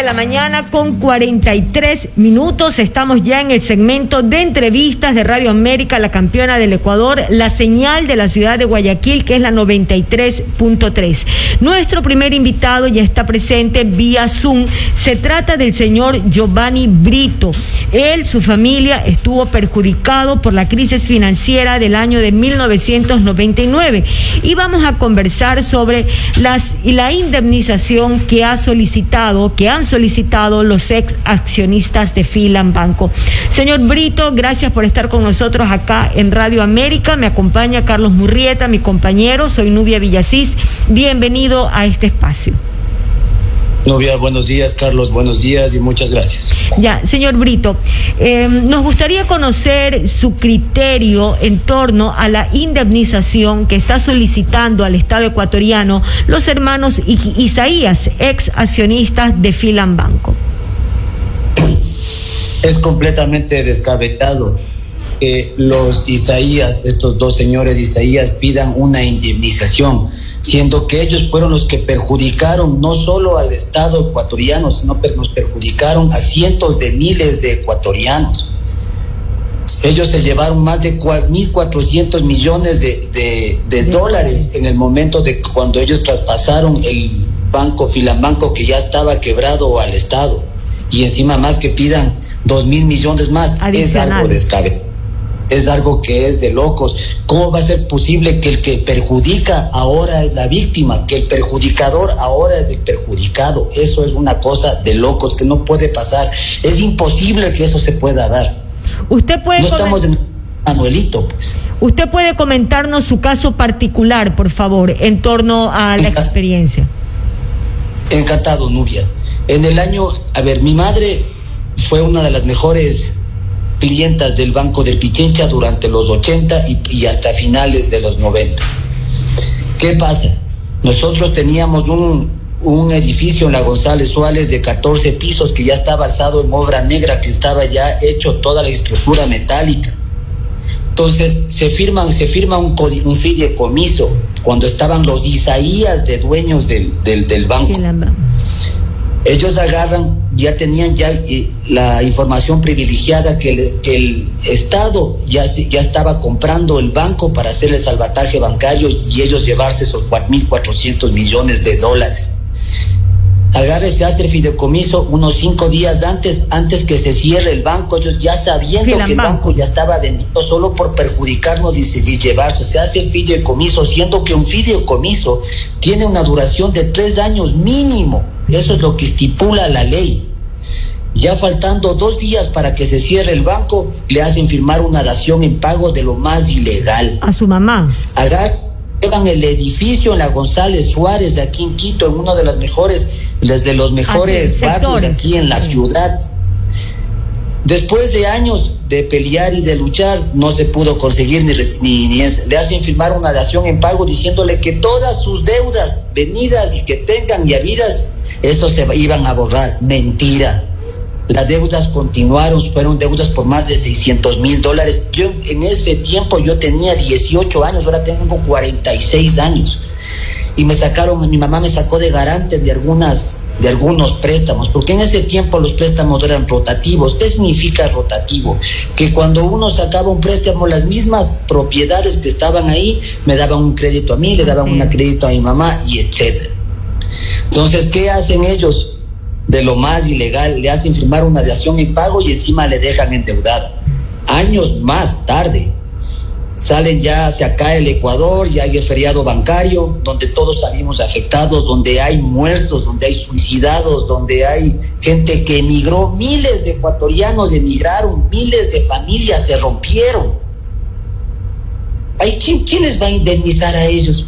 la mañana con 43 minutos. Estamos ya en el segmento de entrevistas de Radio América, la campeona del Ecuador, la señal de la ciudad de Guayaquil, que es la 93.3. Nuestro primer invitado ya está presente vía Zoom. Se trata del señor Giovanni Brito. Él, su familia, estuvo perjudicado por la crisis financiera del año de 1999. Y vamos a conversar sobre la indemnización que han solicitado los ex accionistas de Filambanco. Señor Brito, gracias por estar con nosotros acá en Radio América. Me acompaña Carlos Murrieta, mi compañero. Soy Nubia Villasís. Bienvenido a este espacio. Nubia, buenos días. Carlos, buenos días y muchas gracias. Ya, señor Brito, nos gustaría conocer su criterio en torno a la indemnización que está solicitando al Estado ecuatoriano los hermanos Isaías, ex accionistas de Filambanco. Es completamente descabellado que los Isaías, estos dos señores Isaías, pidan una indemnización, siendo que ellos fueron los que perjudicaron no solo al Estado ecuatoriano, sino que nos perjudicaron a cientos de miles de ecuatorianos. Ellos se llevaron más de 1.400 millones de dólares en el momento de cuando ellos traspasaron el banco Filambanco, que ya estaba quebrado, al Estado, y encima más que pidan 2.000 millones más. Es algo descabellado. Es algo que es de locos. ¿Cómo va a ser posible que el que perjudica ahora es la víctima, que el perjudicador ahora es el perjudicado? Eso es una cosa de locos que no puede pasar. Es imposible que eso se pueda dar. Usted puede no estamos en Manuelito, pues. Usted puede comentarnos su caso particular, por favor, en torno a la experiencia. Encantado, Nubia. En el año, mi madre fue una de las mejores clientas del Banco del Pichincha durante los 80 y hasta finales de los 90. ¿Qué pasa? Nosotros teníamos un edificio en la González Suárez de 14 pisos que ya estaba alzado en obra negra, que estaba ya hecho toda la estructura metálica. Entonces se firma un fideicomiso cuando estaban los Isaías de dueños del banco. Ellos agarran, ya tenían la información privilegiada que el Estado ya estaba comprando el banco para hacer el salvataje bancario y ellos llevarse esos 4.400 millones de dólares. Agarre, se hace el fideicomiso unos 5 días antes que se cierre el banco, ellos ya sabiendo que el banco ya estaba vendido solo por perjudicarnos y llevarse. Se hace el fideicomiso, siendo que un fideicomiso tiene una duración de 3 años mínimo. Eso es lo que estipula la ley. Ya faltando 2 días para que se cierre el banco, le hacen firmar una dación en pago de lo más ilegal. A su mamá. Llevan el edificio en la González Suárez, de aquí en Quito, en uno de los mejores barrios aquí en la ciudad. Después de años de pelear y de luchar, no se pudo conseguir ni eso. Le hacen firmar una dación en pago diciéndole que todas sus deudas venidas y que tengan y habidas, eso se iban a borrar. Mentira. Las deudas continuaron, fueron deudas por más de 600,000 dólares. Yo en ese tiempo yo tenía 18 años, ahora tengo 46 años. Y mi mamá me sacó de garante de algunos préstamos, porque en ese tiempo los préstamos eran rotativos. ¿Qué significa rotativo? Que cuando uno sacaba un préstamo, las mismas propiedades que estaban ahí me daban un crédito a mí, le daban un crédito a mi mamá y etcétera. Entonces, ¿qué hacen ellos? De lo más ilegal, le hacen firmar una dación en pago y encima le dejan endeudado. Años más tarde salen ya hacia acá el Ecuador, ya hay el feriado bancario, donde todos salimos afectados, donde hay muertos, donde hay suicidados, donde hay gente que emigró, miles de ecuatorianos emigraron, miles de familias se rompieron. ¿Quién les va a indemnizar a ellos?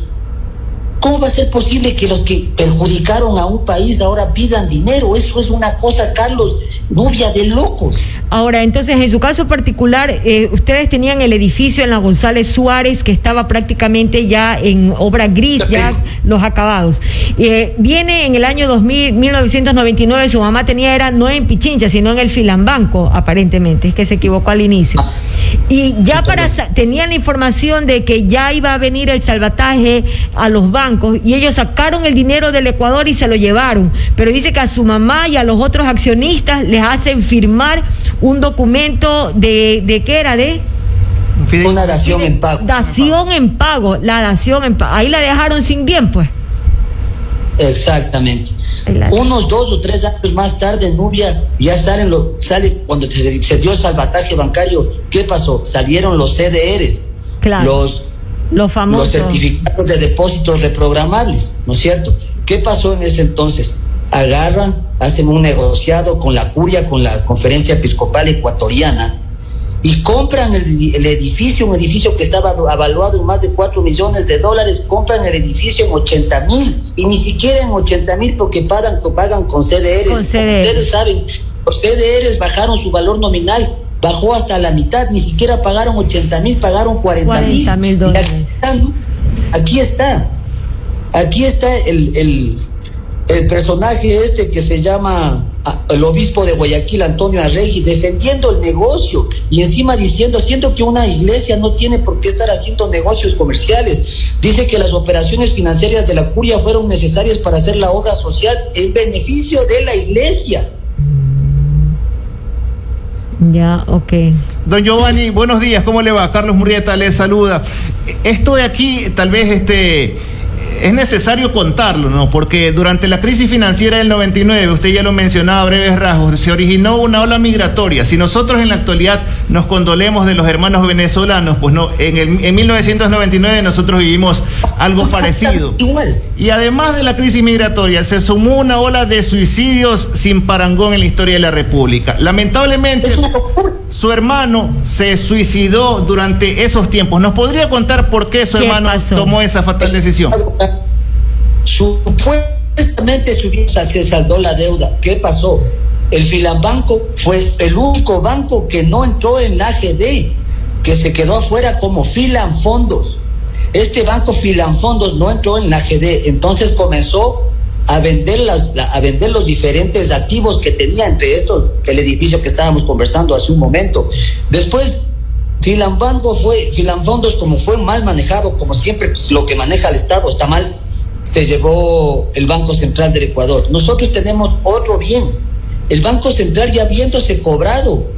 ¿Cómo va a ser posible que los que perjudicaron a un país ahora pidan dinero? Eso es una cosa, Carlos, Nubia, de locos. Ahora, entonces, en su caso particular, ustedes tenían el edificio en la González Suárez que estaba prácticamente ya en obra gris, ya los acabados. Viene en el año 1999, su mamá era no en Pichincha, sino en el Filambanco, aparentemente, es que se equivocó al inicio. Y ya tenían la información de que ya iba a venir el salvataje a los bancos y ellos sacaron el dinero del Ecuador y se lo llevaron. Pero dice que a su mamá y a los otros accionistas les hacen firmar un documento ¿de qué era? Una dación en pago. Dación en pago, la dación en pago. Ahí la dejaron sin bien, pues. Exactamente. Unos 2 o 3 años más tarde, Nubia, ya sale cuando se dio el salvataje bancario. ¿Qué pasó? Salieron los CDRs, claro, los famosos, los certificados de depósitos reprogramables, ¿no es cierto? ¿Qué pasó en ese entonces? Agarran, hacen un negociado con la curia, con la Conferencia Episcopal Ecuatoriana, y compran el edificio, un edificio que estaba avaluado en más de $4 millones, compran el edificio en 80,000, y ni siquiera en 80,000 porque pagan con CDRs. Ustedes saben, los CDRs bajaron su valor nominal, bajó hasta la mitad, ni siquiera pagaron 80,000, pagaron 40,000 dólares. Aquí está el personaje que se llama el obispo de Guayaquil, Antonio Arregui, defendiendo el negocio y encima siendo que una iglesia no tiene por qué estar haciendo negocios comerciales. Dice que las operaciones financieras de la curia fueron necesarias para hacer la obra social en beneficio de la iglesia. Ya, ok. Don Giovanni, buenos días, ¿cómo le va? Carlos Murrieta le saluda. Esto de aquí, tal vez es necesario contarlo, ¿no? Porque durante la crisis financiera del 99, usted ya lo mencionaba a breves rasgos, se originó una ola migratoria. Si nosotros en la actualidad nos condolemos de los hermanos venezolanos, pues no, en 1999 nosotros vivimos algo parecido. Y además de la crisis migratoria, se sumó una ola de suicidios sin parangón en la historia de la República. Lamentablemente, su hermano se suicidó durante esos tiempos. ¿Nos podría contar por qué su hermano tomó esa fatal decisión? Supuestamente se saldó la deuda. ¿Qué pasó? El Filambanco fue el único banco que no entró en la AGD, que se quedó afuera como Filanfondos. Este banco Filanfondos no entró en la AGD, entonces comenzó a vender los diferentes activos que tenía, entre estos el edificio que estábamos conversando hace un momento. Después Filanfondos, como fue mal manejado, como siempre lo que maneja el Estado está mal, se llevó el Banco Central del Ecuador. Nosotros tenemos otro bien, el Banco Central, ya habiéndose cobrado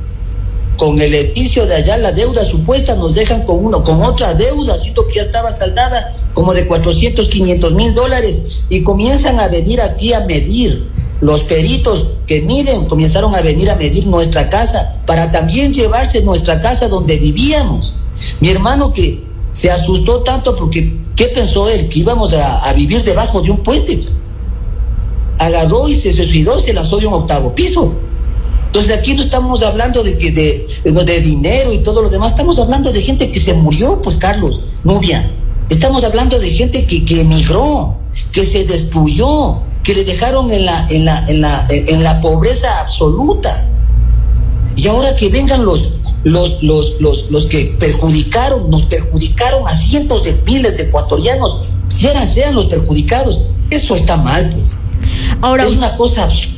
con el edificio de allá la deuda supuesta, nos dejan con otra deuda, siendo que ya estaba saldada, como de 400, 500 mil dólares, y comienzan a venir aquí a medir. Los peritos que miden comenzaron a venir a medir nuestra casa para también llevarse nuestra casa donde vivíamos. Mi hermano, que se asustó tanto porque, ¿qué pensó él? Que íbamos a vivir debajo de un puente. Agarró y se suicidó, se lanzó de un 8º piso. Entonces aquí no estamos hablando de dinero y todo lo demás, estamos hablando de gente que se murió, pues, Carlos, Nubia. Estamos hablando de gente que emigró, que se destruyó, que le dejaron en la pobreza absoluta. Y ahora que vengan los que nos perjudicaron a cientos de miles de ecuatorianos, sean los perjudicados, eso está mal, pues. Ahora, es una cosa absurda.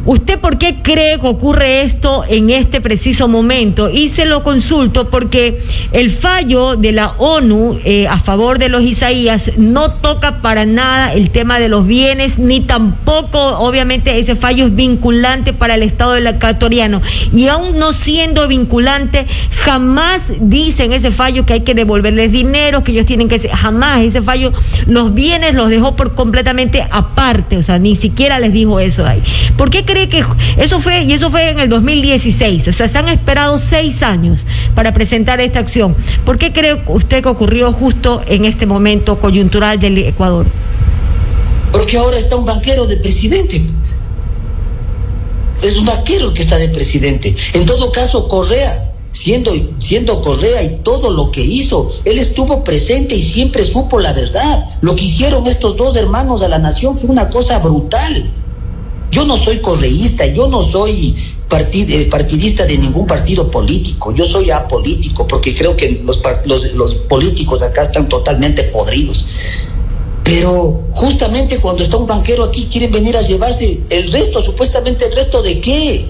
¿Usted por qué cree que ocurre esto en este preciso momento? Y se lo consulto porque el fallo de la ONU a favor de los Isaías no toca para nada el tema de los bienes, ni tampoco, obviamente, ese fallo es vinculante para el Estado ecuatoriano. Y aún no siendo vinculante, jamás dice en ese fallo que hay que devolverles dinero, que ellos tienen que... Jamás, ese fallo, los bienes los dejó por completamente aparte, o sea, ni siquiera les dijo eso ahí. ¿Por qué cree que eso fue en el 2016? O sea, se han esperado 6 años para presentar esta acción. ¿Por qué cree usted que ocurrió justo en este momento coyuntural del Ecuador? Porque ahora está un banquero de presidente. Es un banquero que está de presidente. En todo caso, Correa, siendo Correa y todo lo que hizo, él estuvo presente y siempre supo la verdad. Lo que hicieron estos dos hermanos de la nación fue una cosa brutal. Yo no soy correísta, yo no soy partidista de ningún partido político, yo soy apolítico porque creo que los políticos acá están totalmente podridos. Pero justamente cuando está un banquero aquí quieren venir a llevarse el resto, supuestamente el resto ¿de qué?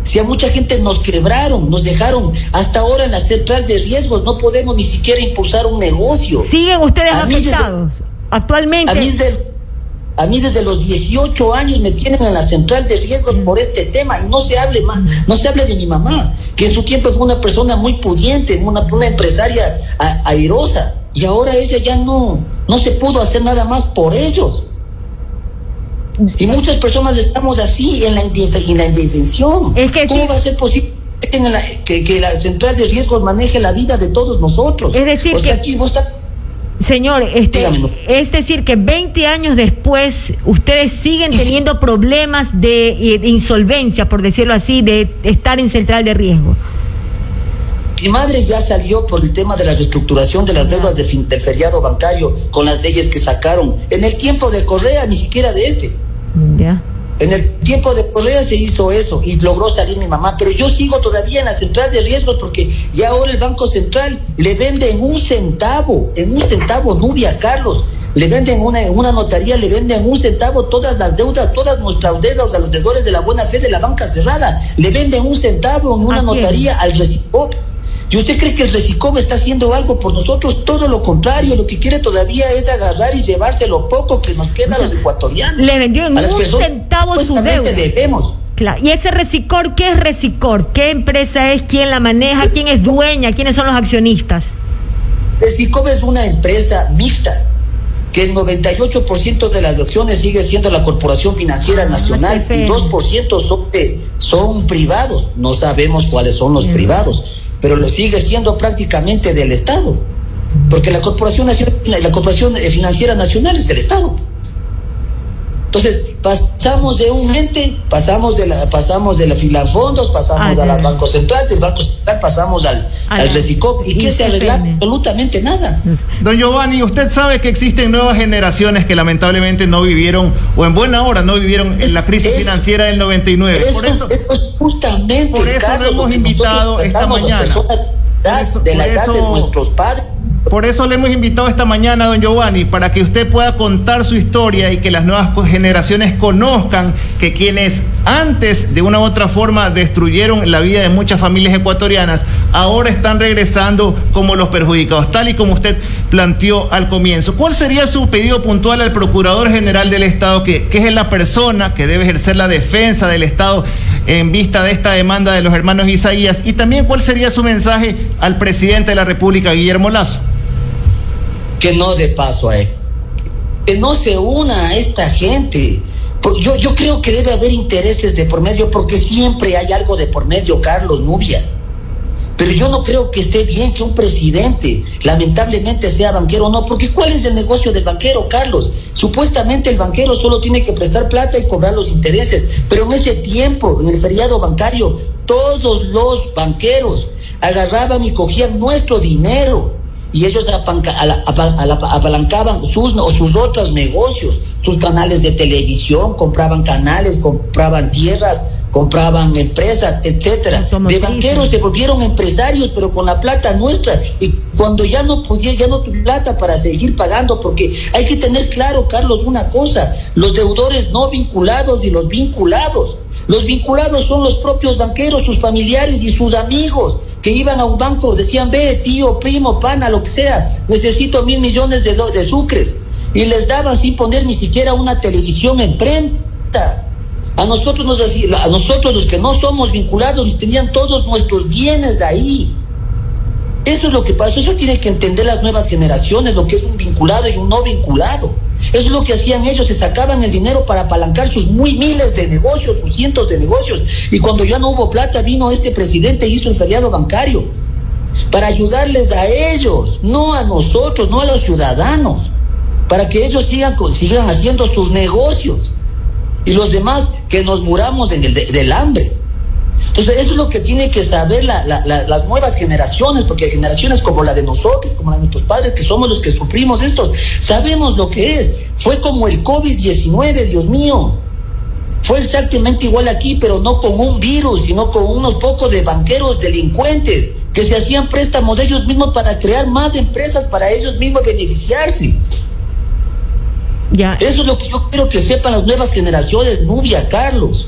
Si a mucha gente nos quebraron, nos dejaron hasta ahora en la central de riesgos, no podemos ni siquiera impulsar un negocio. ¿Siguen ustedes afectados actualmente? A mí desde los 18 años me tienen en la central de riesgos por este tema, y no se hable más, no se hable de mi mamá, que en su tiempo fue una persona muy pudiente, una empresaria airosa, y ahora ella ya no se pudo hacer nada más por ellos. Y muchas personas estamos así en la indefensión. ¿Cómo va a ser posible que la central de riesgos maneje la vida de todos nosotros? Es decir, señor, es decir que 20 años después ustedes siguen teniendo problemas de insolvencia, por decirlo así, de estar en central de riesgo. Mi madre ya salió por el tema de la reestructuración de las deudas del feriado bancario con las leyes que sacaron. En el tiempo de Correa, ni siquiera de este. Ya. En el tiempo de Correa se hizo eso y logró salir mi mamá, pero yo sigo todavía en la central de riesgos porque ya ahora el Banco Central le vende en un centavo, Nubia, Carlos, le venden en una notaría, le venden un centavo todas las deudas, todas nuestras deudas a los deudores de la buena fe de la banca cerrada, le venden un centavo en una notaría al Resicop. ¿Y usted cree que el Resicop está haciendo algo por nosotros? Todo lo contrario, lo que quiere todavía es agarrar y llevarse lo poco que nos queda a los ecuatorianos. Le vendió en un centavo su deuda. Debemos. Claro. ¿Y ese Resicor qué es Resicor? ¿Qué empresa es? ¿Quién la maneja? ¿Quién es dueña? ¿Quiénes son los accionistas? Resicop es una empresa mixta, que el 98% de las acciones sigue siendo la Corporación Financiera Nacional y 2% son privados. No sabemos cuáles son los privados, pero lo sigue siendo prácticamente del Estado, porque la Corporación Financiera Nacional es del Estado. Entonces, pasamos de un ente, pasamos de la Filafondos, pasamos al Banco Central, del Banco Central pasamos al Resicop, ¿y qué se arregla? Absolutamente nada. Don Giovanni, usted sabe que existen nuevas generaciones que lamentablemente no vivieron, o en buena hora no vivieron en la crisis financiera del 99. Por eso es justamente, por eso Carlos, lo hemos invitado esta mañana. De la edad de nuestros padres. Por eso le hemos invitado esta mañana, don Giovanni, para que usted pueda contar su historia y que las nuevas generaciones conozcan que quienes antes de una u otra forma destruyeron la vida de muchas familias ecuatorianas, ahora están regresando como los perjudicados, tal y como usted planteó al comienzo. ¿Cuál sería su pedido puntual al Procurador General del Estado, que es la persona que debe ejercer la defensa del Estado en vista de esta demanda de los hermanos Isaías? Y también, ¿cuál sería su mensaje al presidente de la República, Guillermo Lasso? Que no dé paso a él, que no se una a esta gente. Yo creo que debe haber intereses de por medio, porque siempre hay algo de por medio, Carlos, Nubia. Pero yo no creo que esté bien que un presidente lamentablemente sea banquero, no, porque ¿cuál es el negocio del banquero, Carlos? Supuestamente el banquero solo tiene que prestar plata y cobrar los intereses, pero en ese tiempo, en el feriado bancario, todos los banqueros agarraban y cogían nuestro dinero y ellos apalancaban sus otros negocios, sus canales de televisión, compraban canales, compraban tierras, compraban empresas, etcétera. De banqueros se volvieron empresarios, pero con la plata nuestra, y cuando ya no tuve plata para seguir pagando, porque hay que tener claro, Carlos, una cosa: los deudores no vinculados y los vinculados. Los vinculados son los propios banqueros, sus familiares y sus amigos, que iban a un banco, decían: ve, tío, primo, pana, lo que sea, necesito 1,000 millones de sucres, y les daban sin poner ni siquiera una televisión en prenda. A nosotros los que no somos vinculados, nos tenían todos nuestros bienes de ahí. Eso es lo que pasó. Eso tienen que entender las nuevas generaciones, lo que es un vinculado y un no vinculado. Eso es lo que hacían ellos, se sacaban el dinero para apalancar sus miles de negocios, sus cientos de negocios. Y cuando ya no hubo plata, vino este presidente y hizo el feriado bancario para ayudarles a ellos, no a nosotros, no a los ciudadanos, para que ellos sigan haciendo sus negocios y los demás que nos muramos del hambre. Entonces eso es lo que tienen que saber las nuevas generaciones, porque generaciones como la de nosotros, como la de nuestros padres, que somos los que sufrimos esto, sabemos lo que es. Fue como el COVID-19, Dios mío. Fue exactamente igual aquí, pero no con un virus, sino con unos pocos de banqueros delincuentes que se hacían préstamos de ellos mismos para crear más empresas para ellos mismos beneficiarse. Ya. Eso es lo que yo quiero que sepan las nuevas generaciones, Nubia, Carlos.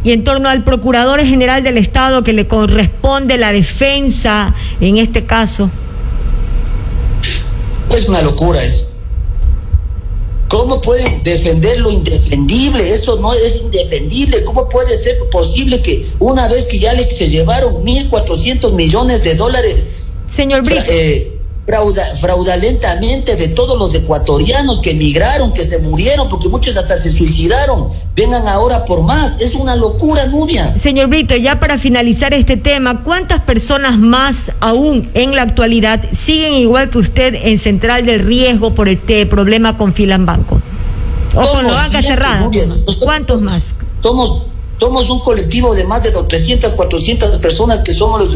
Y en torno al Procurador General del Estado, que le corresponde la defensa en este caso. Es una locura eso. ¿Cómo pueden defender lo indefendible? Eso no es indefendible. ¿Cómo puede ser posible que una vez que ya se llevaron 1.400 millones de dólares, señor Brito, fraudulentamente de todos los ecuatorianos que emigraron, que se murieron, porque muchos hasta se suicidaron, vengan ahora por más? Es una locura, Nubia. Señor Brito, ya para finalizar este tema, ¿cuántas personas más aún en la actualidad siguen igual que usted en Central del Riesgo por este problema con Filambanco? O con la banca cerrada. ¿Cuántos más? Somos un colectivo de más de 300, 400 personas que somos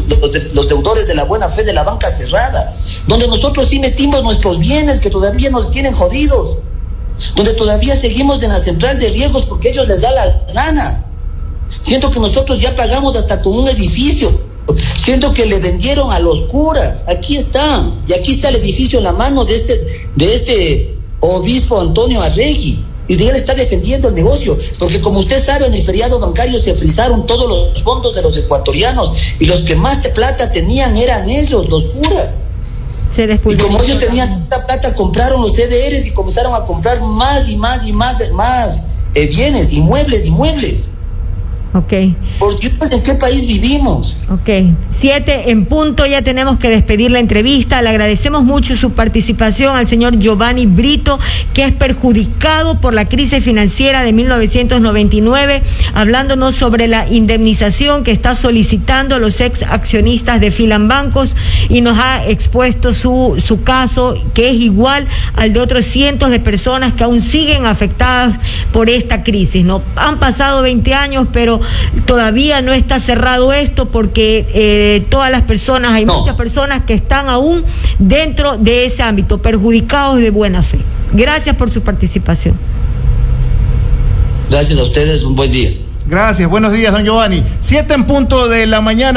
los deudores de la buena fe de la banca cerrada, donde nosotros sí metimos nuestros bienes que todavía nos tienen jodidos, donde todavía seguimos en la central de riesgos porque ellos les da la gana. Siento que nosotros ya pagamos hasta con un edificio, siento que le vendieron a los curas. Aquí está, y aquí está el edificio en la mano de este obispo Antonio Arregui. Y de él está defendiendo el negocio, porque como usted sabe, en el feriado bancario se frisaron todos los fondos de los ecuatorianos, y los que más tenían tenían eran ellos, los curas. Y como ellos tenían tanta plata, compraron los CDRs y comenzaron a comprar más y más bienes, inmuebles. Ok. Por Dios, ¿en qué país vivimos? Ok, 7 en punto, ya tenemos que despedir la entrevista. Le agradecemos mucho su participación al señor Giovanni Brito, que es perjudicado por la crisis financiera de 1999, hablándonos sobre la indemnización que está solicitando los ex accionistas de Filambancos, y nos ha expuesto su caso, que es igual al de otros cientos de personas que aún siguen afectadas por esta crisis, ¿no? Han pasado 20 años, pero todavía no está cerrado esto, porque todas las personas, hay muchas personas que están aún dentro de ese ámbito, perjudicados de buena fe. Gracias por su participación. Gracias a ustedes, un buen día. Gracias, buenos días, don Giovanni. 7 en punto de la mañana.